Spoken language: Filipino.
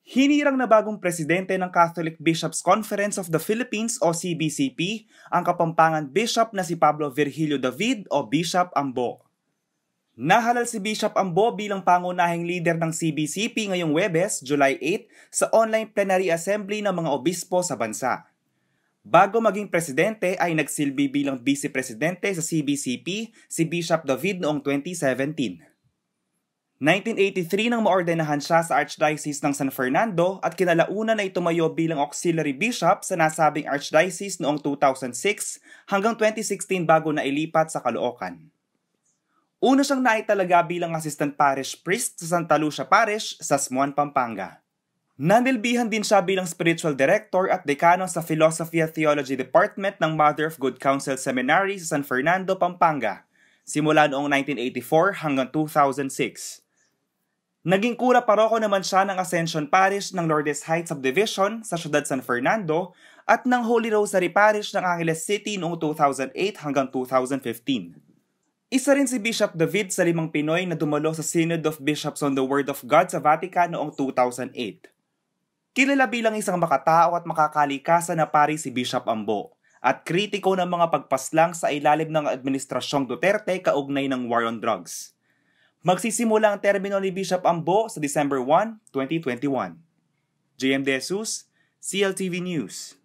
Hinirang na bagong presidente ng Catholic Bishops' Conference of the Philippines o CBCP ang Kapampangan Bishop na si Pablo Virgilio David o Bishop Ambo. Nahalal si Bishop Ambo bilang pangunahing leader ng CBCP ngayong Huwebes, July 8, sa online plenary assembly ng mga obispo sa bansa. Bago maging presidente ay nagsilbi bilang vice-presidente sa CBCP si Bishop David noong 2017. 1983 nang maordenahan siya sa Archdiocese ng San Fernando at kinalaunan ay tumayo bilang auxiliary bishop sa nasabing archdiocese noong 2006 hanggang 2016 bago na ilipat sa Caloocan. Una siyang naitalaga bilang assistant parish priest sa Santa Lucia Parish sa Smuan, Pampanga. Nanilbihan din siya bilang spiritual director at dekano sa Philosophy at Theology Department ng Mother of Good Counsel Seminary sa San Fernando, Pampanga, simula noong 1984 hanggang 2006. Naging kura paroko naman siya ng Ascension Parish ng Lourdes Heights Subdivision sa siyudad San Fernando at ng Holy Rosary Parish ng Angeles City noong 2008 hanggang 2015. Isa rin si Bishop David sa 5 Pinoy na dumalo sa Synod of Bishops on the Word of God sa Vatican noong 2008. Kilala bilang isang makatao at makakalikasan na pari si Bishop Ambo at kritiko ng mga pagpaslang sa ilalim ng Administrasyong Duterte kaugnay ng war on drugs. Magsisimula ang termino ni Bishop Ambo sa December 1, 2021. JM De Jesus, CLTV News.